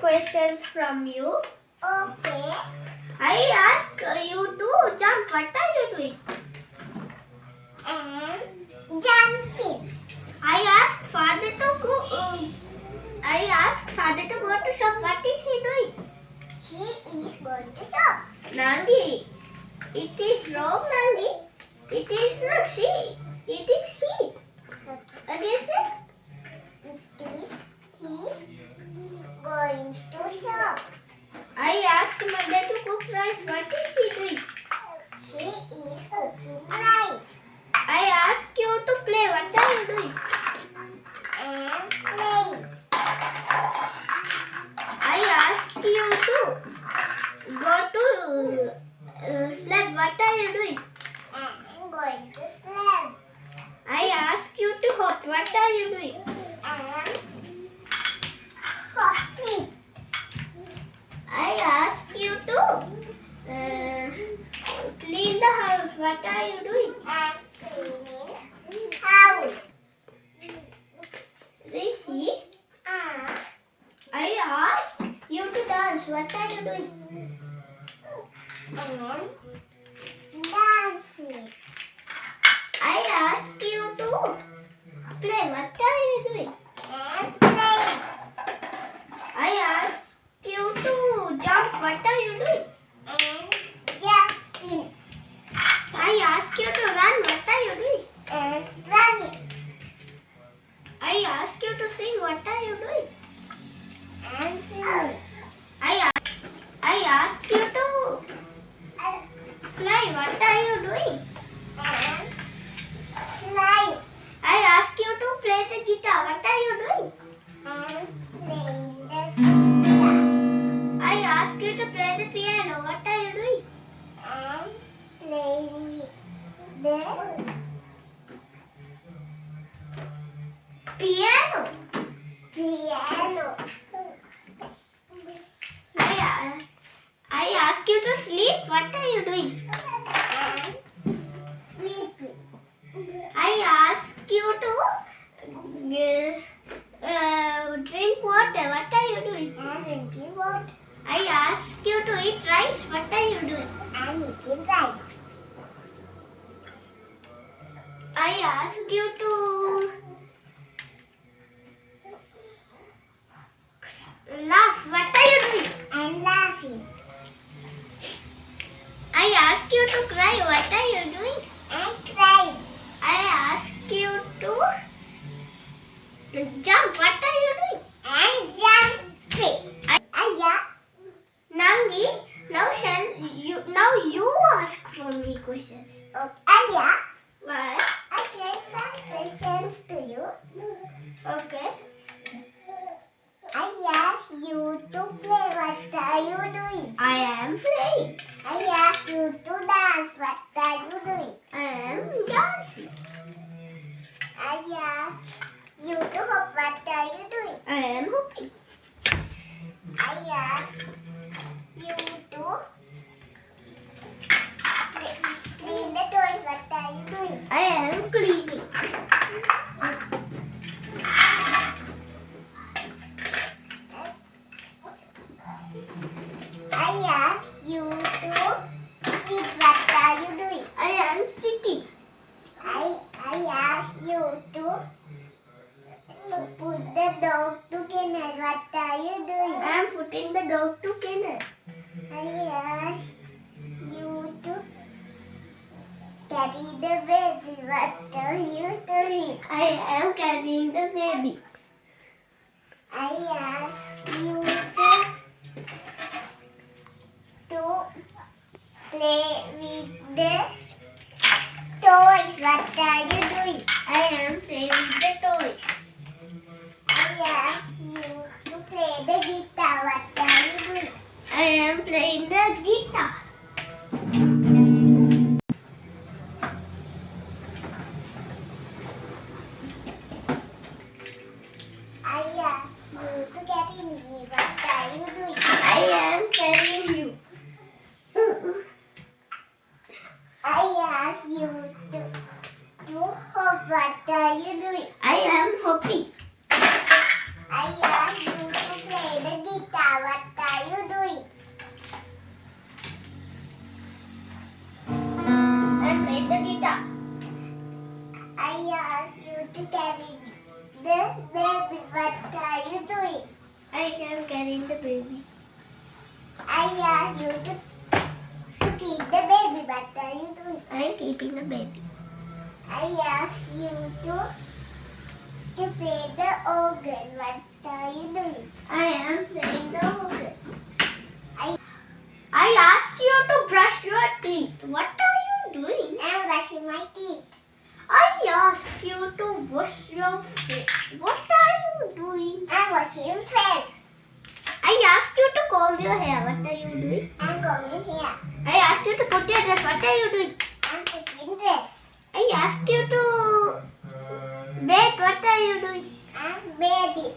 questions from you. Okay. I ask you to jump. What are you doing? And jumping. I ask father to go. I ask father to go to shop. What is he doing? She is going to shop. Nangi. It is wrong, Nangi. It is not she. It is he. Again say. It is he's going to shop. I ask mother to cook rice. What is she doing? She is cooking rice. I ask you to play. What are you doing? And playing. I ask you to go to sleep. What are you doing? I'm going to sleep. I ask you to hop. What are you doing? And hopping. I ask you to clean the house. What are you doing? And cleaning house. Rishi, And I ask you to dance. What are you doing? dancing. I ask you to play. What are you doing? And playing. I ask you to jump. What are you doing? And jumping. I ask you to run. What are you doing? And running. I ask you to sing. What are you doing? And singing. I ask you to fly. What are you doing? And flying. I ask you to play the guitar. What are you doing? And playing the guitar. I ask you to play the piano. What are you doing? And playing the Piano. piano. I ask you to sleep. What are you doing? And sleeping. I ask you to drink water. What are you doing? And drinking water. I ask you to eat rice. What are you doing? And eating rice. I ask you to laugh. What are you doing? And laughing. I ask you to cry. What are you doing? And crying. I ask you to jump. What are you doing? And jumping. Aya. Nangi, now you ask from me questions. Aya. What? I get some questions to you. Okay. I ask you to play. What are you doing? I am playing. I ask you to dance. What are you doing? I am dancing. I ask you to hop. What are you doing? I am hopping. I ask you to clean the toys. What are you doing? I am cleaning. I ask you to sit. What are you doing? I am sitting. I ask you to put the dog to kennel. What are you doing? I am putting the dog to kennel. I ask you to carry the baby. What are you doing? I am carrying the baby. I ask you to play with the toys. What are you doing? I am playing with the toys. I ask you to play the guitar. What are you doing? I am playing the guitar. I ask you to get in me. What are you doing? I am carrying you. I ask you to hop. What are you doing? I am hopping. I ask you to play the guitar. the baby. What are you doing? I am carrying the baby. I asked you to keep the baby. What are you doing? I am keeping the baby. I asked you to play the organ. What are you doing? I am playing the organ. I- I asked you to brush your teeth. What are you doing? I'm brushing my teeth. I asked you to wash your face. What are you doing? I'm washing face. I asked you to comb your hair. What are you doing? I'm going here. I asked you to put your dress. What are you doing? I'm putting dress. I asked you to bathe. What are you doing? I'm bathing.